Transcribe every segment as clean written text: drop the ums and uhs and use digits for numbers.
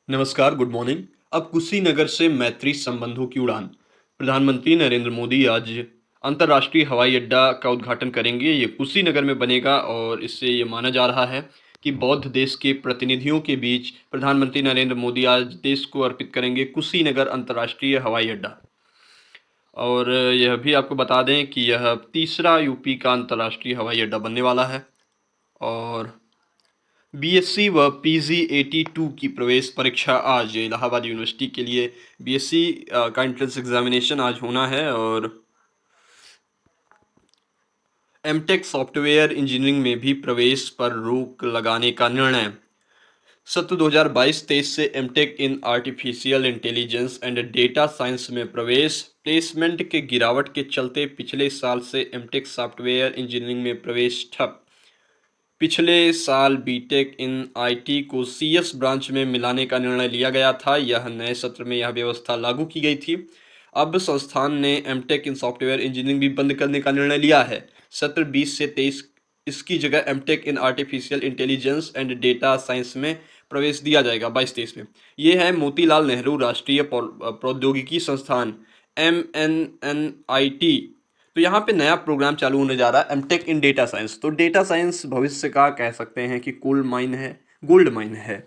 नमस्कार, good morning. अब कुशीनगर से मैत्री संबंधों की उड़ान। प्रधानमंत्री नरेंद्र मोदी आज अंतर्राष्ट्रीय हवाई अड्डा का उद्घाटन करेंगे। ये कुशीनगर में बनेगा और इससे ये माना जा रहा है कि बौद्ध देश के प्रतिनिधियों के बीच प्रधानमंत्री नरेंद्र मोदी आज देश को अर्पित करेंगे कुशीनगर अंतर्राष्ट्रीय हवाई अड्डा। और यह भी आपको बता दें कि यह तीसरा यूपी का अंतर्राष्ट्रीय हवाई अड्डा बनने वाला है। और बीएससी व पीजी 82 की प्रवेश परीक्षा आज इलाहाबाद यूनिवर्सिटी के लिए बीएससी का एंट्रेंस एग्जामिनेशन आज होना है। और एमटेक सॉफ्टवेयर इंजीनियरिंग में भी प्रवेश पर रोक लगाने का निर्णय। सत्र 2022-23 से MTech in artificial intelligence and data science में प्रवेश। प्लेसमेंट के गिरावट के चलते पिछले साल से एमटेक सॉफ्टवेयर इंजीनियरिंग में प्रवेश ठप। पिछले साल बीटेक इन आईटी को सीएस ब्रांच में मिलाने का निर्णय लिया गया था। यह नए सत्र में यह व्यवस्था लागू की गई थी। अब संस्थान ने एमटेक इन सॉफ्टवेयर इंजीनियरिंग भी बंद करने का निर्णय लिया है। सत्र 20 से 23 इसकी जगह MTech in artificial intelligence and data science में प्रवेश दिया जाएगा 22-23 में। ये है मोतीलाल नेहरू राष्ट्रीय प्रौद्योगिकी संस्थान MNNIT। तो यहाँ पे नया प्रोग्राम चालू होने जा रहा है एमटेक इन डेटा साइंस। तो डेटा साइंस भविष्य का कह सकते हैं कि गोल्ड माइन है, गोल्ड माइन है।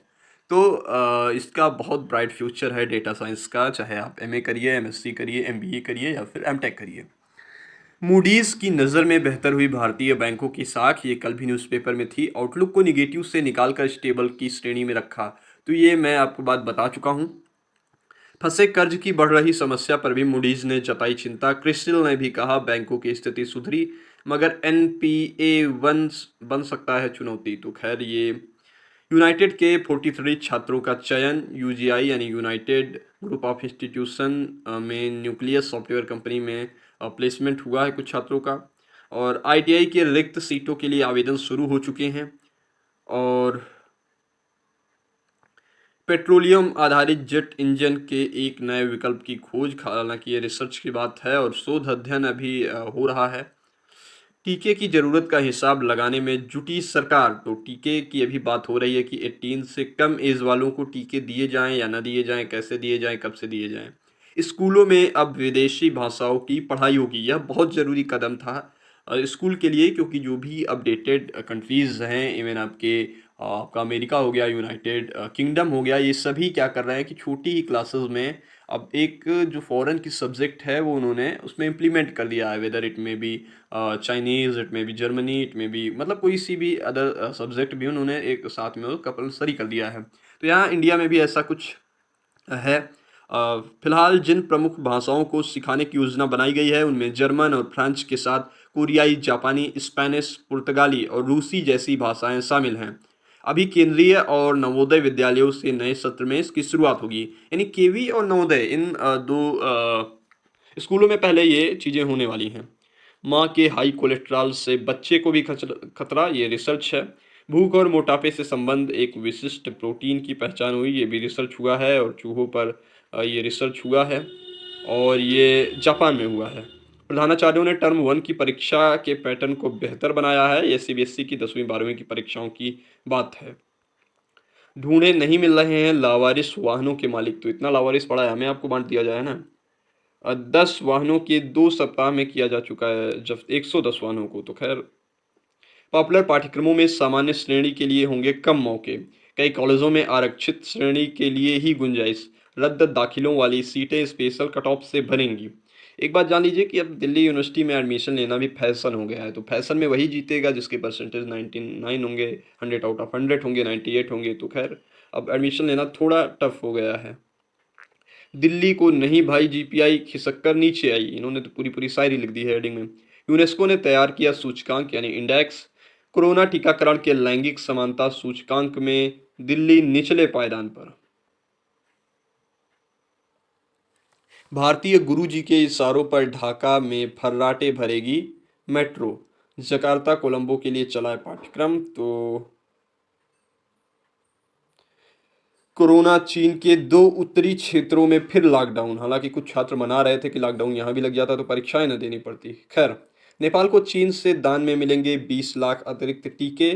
तो इसका बहुत ब्राइट फ्यूचर है डेटा साइंस का, चाहे आप एमए करिए, एमएससी करिए, एमबीए करिए या फिर एमटेक करिए। मूडीज की नज़र में बेहतर हुई भारतीय बैंकों की साख। ये कल भी न्यूज़पेपर में थी। आउटलुक को निगेटिव से निकालकर स्टेबल की श्रेणी में रखा। तो ये मैं आपको बात बता चुका हूँ। फंसे कर्ज की बढ़ रही समस्या पर भी मूडीज ने जताई चिंता। क्रिस्टल ने भी कहा बैंकों की स्थिति सुधरी मगर एनपीए बन सकता है चुनौती। तो खैर ये यूनाइटेड के 43 छात्रों का चयन यूजीआई यानी यूनाइटेड ग्रुप ऑफ इंस्टीट्यूशन में न्यूक्लियस सॉफ्टवेयर कंपनी में प्लेसमेंट हुआ है कुछ छात्रों का। और आईटीआई के रिक्त सीटों के लिए आवेदन शुरू हो चुके हैं। और पेट्रोलियम आधारित जेट इंजन के एक नए विकल्प की खोज, हालांकि ये रिसर्च की बात है और शोध अध्ययन अभी हो रहा है। टीके की ज़रूरत का हिसाब लगाने में जुटी सरकार। तो टीके की अभी बात हो रही है कि 18 से कम एज वालों को टीके दिए जाएं या ना दिए जाएं, कैसे दिए जाएं, कब से दिए जाएं। स्कूलों में अब विदेशी भाषाओं की पढ़ाई होगी। यह बहुत ज़रूरी कदम था स्कूल के लिए, क्योंकि जो भी अपडेटेड कंट्रीज़ हैं, इवन आपका अमेरिका हो गया, यूनाइटेड किंगडम हो गया, ये सभी क्या कर रहे हैं कि छोटी ही क्लासेस में अब एक जो फॉरेन की सब्जेक्ट है वो उन्होंने उसमें इम्प्लीमेंट कर दिया है। वेदर इट में भी चाइनीज़, इट में भी जर्मनी, इट में भी मतलब कोई सी भी अदर सब्जेक्ट भी उन्होंने एक साथ में कंपलसरी कर दिया है। तो यहाँ इंडिया में भी ऐसा कुछ है। फिलहाल जिन प्रमुख भाषाओं को सिखाने की योजना बनाई गई है उनमें जर्मन और फ्रेंच के साथ कोरियाई, जापानी, स्पेनिश, पुर्तगाली और रूसी जैसी भाषाएं शामिल हैं। अभी केंद्रीय और नवोदय विद्यालयों से नए सत्र में इसकी शुरुआत होगी। यानी केवी और नवोदय इन दो स्कूलों में पहले ये चीज़ें होने वाली हैं। माँ के हाई कोलेस्ट्रॉल से बच्चे को भी खतरा, ये रिसर्च है। भूख और मोटापे से संबंध, एक विशिष्ट प्रोटीन की पहचान हुई, ये भी रिसर्च हुआ है और चूहों पर ये रिसर्च हुआ है और ये जापान में हुआ है। प्रधानाचार्यों ने टर्म 1 की परीक्षा के पैटर्न को बेहतर बनाया है। ये सीबीएसई की 10वीं 12वीं की परीक्षाओं की बात है। ढूंढे नहीं मिल रहे हैं लावारिस वाहनों के मालिक। तो इतना लावारिस पड़ा है, हमें आपको बांट दिया जाए ना। 10 वाहनों के 2 सप्ताह में किया जा चुका है जब 110 वाहनों को। तो खैर पॉपुलर पाठ्यक्रमों में सामान्य श्रेणी के लिए होंगे कम मौके। कई कॉलेजों में आरक्षित श्रेणी के लिए ही गुंजाइश। रद्द दाखिलों वाली सीटें स्पेशल कट ऑफ से भरेंगी। एक बात जान लीजिए कि अब दिल्ली यूनिवर्सिटी में एडमिशन लेना भी फैशन हो गया है। तो फैशन में वही जीतेगा जिसके परसेंटेज 99 होंगे, 100 आउट ऑफ 100 होंगे, 98 होंगे। तो खैर अब एडमिशन लेना थोड़ा टफ हो गया है। दिल्ली को नहीं भाई जीपीआई खिसक कर नीचे आई। इन्होंने तो पूरी पूरी शायरी लिख दी है हेडिंग में। यूनेस्को ने तैयार किया सूचकांक यानी इंडेक्स। कोरोना टीकाकरण के लैंगिक समानता सूचकांक में दिल्ली निचले पायदान पर। भारतीय गुरुजी के इशारों पर ढाका में फर्राटे भरेगी मेट्रो। जकार्ता कोलंबो के लिए चला है पाठ्यक्रम। तो कोरोना, चीन के 2 उत्तरी क्षेत्रों में फिर लॉकडाउन। हालांकि कुछ छात्र मना रहे थे कि लॉकडाउन यहाँ भी लग जाता तो परीक्षाएं न देनी पड़ती। खैर नेपाल को चीन से दान में मिलेंगे 20 लाख अतिरिक्त टीके।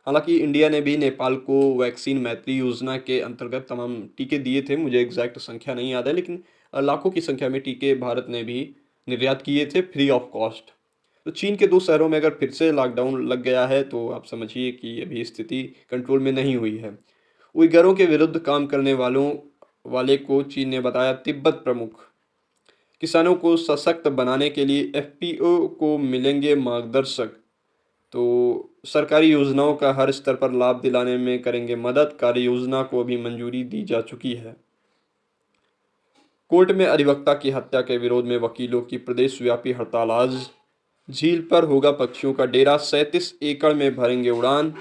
हालांकि इंडिया ने भी नेपाल को वैक्सीन मैत्री योजना के अंतर्गत तमाम टीके दिए थे, मुझे एग्जैक्ट संख्या नहीं याद है, लेकिन लाखों की संख्या में टीके भारत ने भी निर्यात किए थे फ्री ऑफ कॉस्ट। तो चीन के 2 शहरों में अगर फिर से लॉकडाउन लग गया है तो आप समझिए कि अभी स्थिति कंट्रोल में नहीं हुई है। उइगरों के विरुद्ध काम करने वाले को चीन ने बताया तिब्बत प्रमुख। किसानों को सशक्त बनाने के लिए एफपीओ को मिलेंगे मार्गदर्शक। तो सरकारी योजनाओं का हर स्तर पर लाभ दिलाने में करेंगे मदद। कार्य योजना को अभी मंजूरी दी जा चुकी है। कोर्ट में अधिवक्ता की हत्या के विरोध में वकीलों की प्रदेशव्यापी हड़ताल आज। झील पर होगा पक्षियों का डेरा। 37 एकड़ में भरेंगे उड़ान।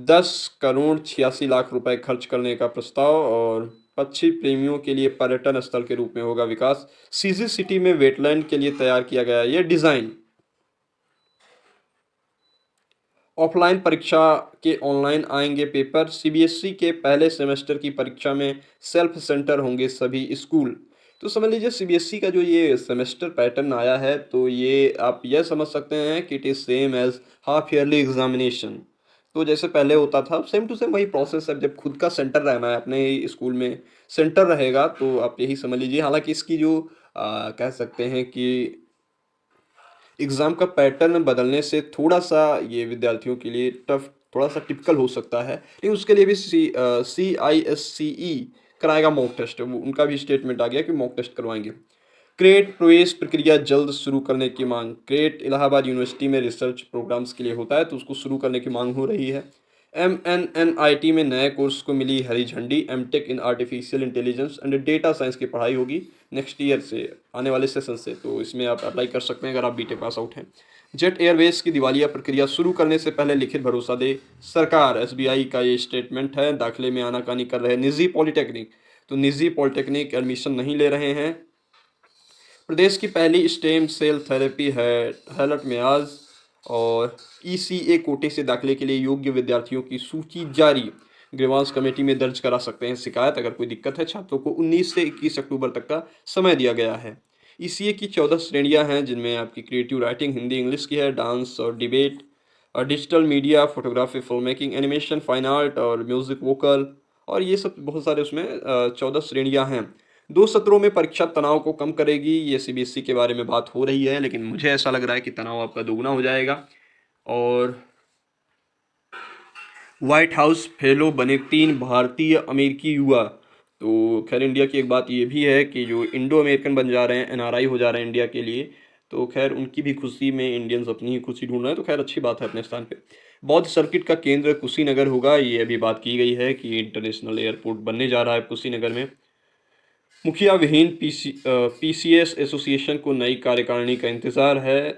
10 करोड़ 86 लाख रुपए खर्च करने का प्रस्ताव और पक्षी प्रेमियों के लिए पर्यटन स्थल के रूप में होगा विकास। सीजी सिटी में वेटलैंड के लिए तैयार किया गया ये डिजाइन। ऑफलाइन परीक्षा के ऑनलाइन आएंगे पेपर। सीबीएसई के पहले सेमेस्टर की परीक्षा में सेल्फ सेंटर होंगे सभी स्कूल। तो समझ लीजिए सीबीएसई का जो ये सेमेस्टर पैटर्न आया है तो ये आप यह समझ सकते हैं कि it is same as half yearly examination. तो जैसे पहले होता था सेम टू सेम वही प्रोसेस है। जब खुद का सेंटर रहना है अपने ही स्कूल में सेंटर रहेगा तो आप यही समझ लीजिए। हालांकि इसकी जो कह सकते हैं कि एग्ज़ाम का पैटर्न बदलने से थोड़ा सा ये विद्यार्थियों के लिए टफ थोड़ा सा टिपिकल हो सकता है, लेकिन उसके लिए भी CISCE कराएगा मॉक टेस्ट। वो उनका भी स्टेटमेंट आ गया कि मॉक टेस्ट करवाएंगे। क्रेट प्रवेश प्रक्रिया जल्द शुरू करने की मांग। क्रेट इलाहाबाद यूनिवर्सिटी में रिसर्च प्रोग्राम्स के लिए होता है तो उसको शुरू करने की मांग हो रही है। MNNIT में नए कोर्स को मिली हरी झंडी। MTech in artificial intelligence and data science की पढ़ाई होगी नेक्स्ट ईयर से, आने वाले सेशन से। तो इसमें आप अप्लाई कर सकते हैं अगर आप बीटेक पास आउट हैं। जेट एयरवेज की दिवालिया प्रक्रिया शुरू करने से पहले लिखित भरोसा दे सरकार। एसबीआई का ये स्टेटमेंट है। दाखिले में आनाकानी कर रहे निजी पॉलिटेक्निक, तो निजी पॉलिटेक्निक एडमिशन नहीं ले रहे हैं। प्रदेश की पहली स्टेम सेल थेरेपी है हैलट में आज। और ईसीए कोटे से दाखिले के लिए योग्य विद्यार्थियों की सूची जारी। ग्रीवांस कमेटी में दर्ज करा सकते हैं शिकायत अगर कोई दिक्कत है। छात्रों को 19 से 21 अक्टूबर तक का समय दिया गया है। ईसीए की 14 श्रेणियां हैं जिनमें आपकी क्रिएटिव राइटिंग हिंदी इंग्लिश की है, डांस और डिबेट और digital media, photography, film making, animation, fine art और म्यूजिक वोकल और ये सब बहुत सारे उसमें 14 श्रेणियां हैं। 2 सत्रों में परीक्षा तनाव को कम करेगी। ये सीबीएसई के बारे में बात हो रही है, लेकिन मुझे ऐसा लग रहा है कि तनाव आपका दोगुना हो जाएगा। और व्हाइट हाउस फेलो बने 3 भारतीय अमेरिकी युवा। तो खैर इंडिया की एक बात ये भी है कि जो इंडो अमेरिकन बन जा रहे हैं, एनआरआई हो जा रहे हैं इंडिया के लिए, तो खैर उनकी भी खुशी में इंडियंस अपनी ही खुशी ढूंढ रहे हैं। तो खैर अच्छी बात है अपने स्थान पे। बौद्ध सर्किट का केंद्र कुशीनगर होगा। ये अभी बात की गई है कि इंटरनेशनल एयरपोर्ट बनने जा रहा है कुशीनगर में। मुखिया विहीन पीसीएस एसोसिएशन को नई कार्यकारिणी का इंतजार है।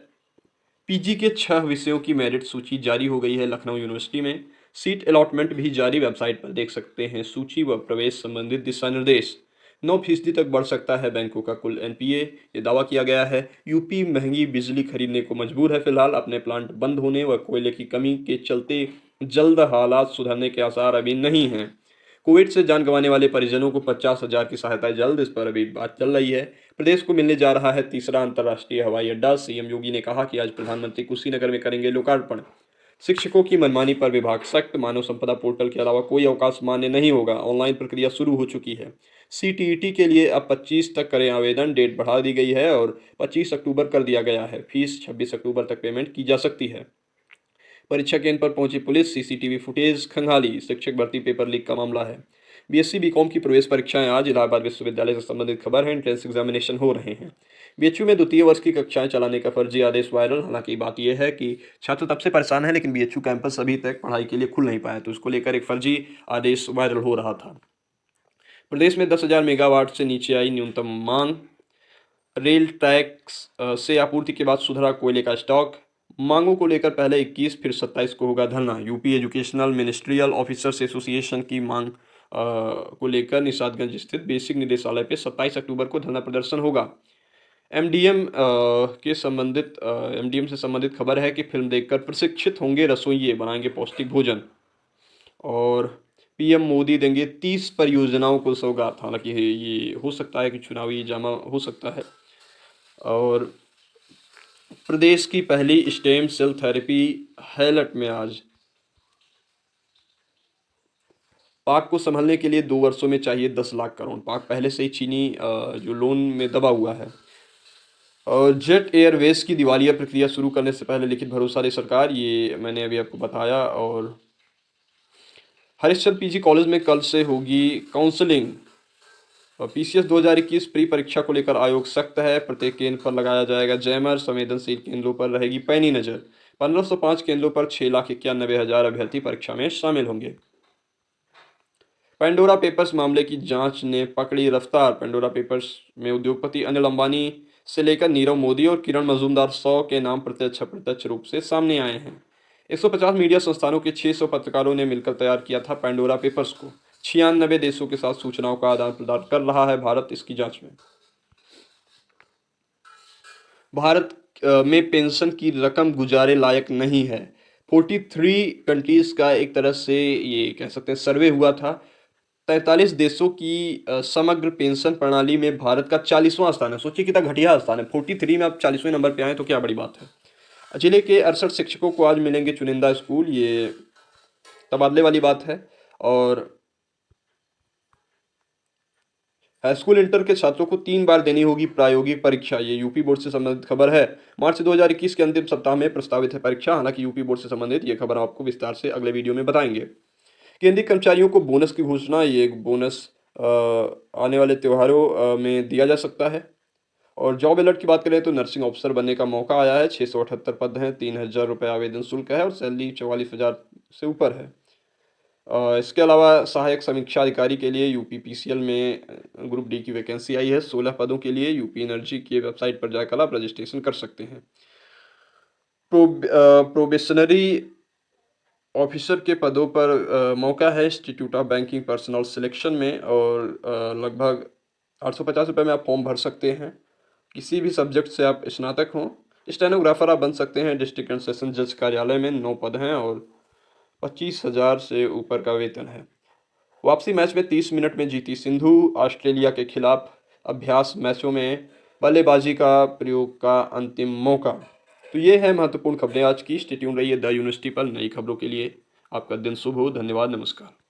पीजी के 6 विषयों की मेरिट सूची जारी हो गई है लखनऊ यूनिवर्सिटी में। सीट अलॉटमेंट भी जारी, वेबसाइट पर देख सकते हैं सूची व प्रवेश संबंधित दिशा निर्देश। 9% तक बढ़ सकता है बैंकों का कुल एनपीए, ये दावा किया गया है। यूपी महंगी बिजली खरीदने को मजबूर है फिलहाल। अपने प्लांट बंद होने व कोयले की कमी के चलते जल्द हालात सुधरने के आसार अभी नहीं हैं। कोविड से जान गंवाने वाले परिजनों को 50,000 की सहायता जल्द, इस पर अभी बात चल रही है। प्रदेश को मिलने जा रहा है तीसरा अंतर्राष्ट्रीय हवाई अड्डा। सीएम योगी ने कहा कि आज प्रधानमंत्री कुशीनगर में करेंगे लोकार्पण। शिक्षकों की मनमानी पर विभाग सख्त। मानव संपदा पोर्टल के अलावा कोई अवकाश मान्य नहीं होगा। ऑनलाइन प्रक्रिया शुरू हो चुकी है। सीटीईटी के लिए अब 25 तक करें आवेदन। डेट बढ़ा दी गई है और 25 अक्टूबर कर दिया गया है। फीस 26 अक्टूबर तक पेमेंट की जा सकती है। परीक्षा केंद्र पर पहुंची पुलिस, सीसीटीवी फुटेज खंगाली। शिक्षक भर्ती पेपर लीक का मामला है। बीएससी बीकॉम की प्रवेश परीक्षाएं आज। इलाहाबाद विश्वविद्यालय से संबंधित खबर है। एंट्रेंस एग्जामिनेशन हो रहे हैं। बीएचयू में द्वितीय वर्ष की कक्षाएं चलाने का फर्जी आदेश वायरल। हालांकि बात यह है कि छात्र तब से परेशान है लेकिन बीएचयू कैंपस अभी तक पढ़ाई के लिए खुल नहीं पाया, तो इसको लेकर एक फर्जी आदेश वायरल हो रहा था। प्रदेश में 10,000 मेगावाट से नीचे आई न्यूनतम मांग। रेल टैक्स से आपूर्ति के बाद सुधरा कोयले का स्टॉक। मांगों को लेकर पहले 21 फिर 27 को होगा धरना। UP educational ministerial officers association की मांग को लेकर निषादगंज स्थित बेसिक निदेशालय पे 27 अक्टूबर को धरना प्रदर्शन होगा। एमडीएम से संबंधित खबर है कि फिल्म देखकर प्रशिक्षित होंगे रसोइये, बनाएंगे पौष्टिक भोजन। और पीएम मोदी देंगे 30 परियोजनाओं को सौगात। हालांकि ये हो सकता है कि चुनावी जामा हो सकता है। और प्रदेश की पहली स्टेम सेल थेरेपी हैलट में आज। पाक को संभलने के लिए 2 वर्षों में चाहिए 10 लाख करोड़। पाक पहले से ही चीनी जो लोन में दबा हुआ है। और जेट एयरवेज की दिवालिया प्रक्रिया शुरू करने से पहले लिखित भरोसा दे सरकार, ये मैंने अभी आपको बताया। और हरिश्चंद्र पीजी कॉलेज में कल से होगी काउंसलिंग। और पीसीएस 2021 प्री परीक्षा को लेकर आयोग सख्त है। प्रत्येक केंद्र पर लगाया जाएगा जैमर। संवेदनशील केंद्रों पर रहेगी पैनी नजर। 1505 केंद्रों पर 6,91,000 अभ्यर्थी परीक्षा में शामिल होंगे। पेंडोरा पेपर्स मामले की जांच ने पकड़ी रफ्तार। पेंडोरा पेपर्स में उद्योगपति अनिल अंबानी से लेकर नीरव मोदी और किरण मजूमदार 100 के नाम प्रत्यक्ष अप्रत्यक्ष रूप से सामने आए हैं। 150 मीडिया संस्थानों के 600 पत्रकारों ने मिलकर तैयार किया था पेंडोरा पेपर्स को। 96 देशों के साथ सूचनाओं का आदान प्रदान कर रहा है भारत इसकी जांच में। भारत में पेंशन की रकम गुजारे लायक नहीं है। 43 कंट्रीज का एक तरह से ये कह सकते हैं सर्वे हुआ था। 43 देशों की समग्र पेंशन प्रणाली में भारत का 40वां स्थान है। सोचिए कितना घटिया स्थान है। 43 में आप 40वें नंबर पे आए तो क्या बड़ी बात है। जिले के 68 शिक्षकों को आज मिलेंगे चुनिंदा स्कूल, ये तबादले वाली बात है। और स्कूल इंटर के छात्रों को 3 बार देनी होगी प्रायोगिक परीक्षा, ये यूपी बोर्ड से संबंधित खबर है। मार्च 2021 के अंतिम सप्ताह में प्रस्तावित है परीक्षा। हालांकि यूपी बोर्ड से संबंधित ये खबर आपको विस्तार से अगले वीडियो में बताएंगे। केंद्रीय कर्मचारियों को बोनस की घोषणा, ये एक बोनस आने वाले त्योहारों में दिया जा सकता है। और जॉब अलर्ट की बात करें तो नर्सिंग ऑफिसर बनने का मौका आया है। 678 पद हैं, 3,000 रुपये आवेदन शुल्क है और सैलरी 44,000 से ऊपर है। इसके अलावा सहायक समीक्षा अधिकारी के लिए यूपीपीसीएल में ग्रुप डी की वैकेंसी आई है। 16 पदों के लिए यूपी एनर्जी की वेबसाइट पर जाकर आप रजिस्ट्रेशन कर सकते हैं। प्रोबेशनरी ऑफिसर के पदों पर मौका है institute of banking personal selection में। और लगभग 850 रुपये में आप फॉर्म भर सकते हैं। किसी भी सब्जेक्ट से आप स्नातक हों। स्टेनोग्राफर आप बन सकते हैं। डिस्ट्रिक्ट एंड सेशन जज कार्यालय में 9 पद हैं और 25,000 से ऊपर का वेतन है। वापसी मैच में 30 मिनट में जीती सिंधु। ऑस्ट्रेलिया के खिलाफ अभ्यास मैचों में बल्लेबाजी का प्रयोग का अंतिम मौका। तो ये है महत्वपूर्ण खबरें आज की। स्टे ट्यून्ड रहिए द यूनिवर्सिटी पर नई खबरों के लिए। आपका दिन शुभ हो। धन्यवाद, नमस्कार।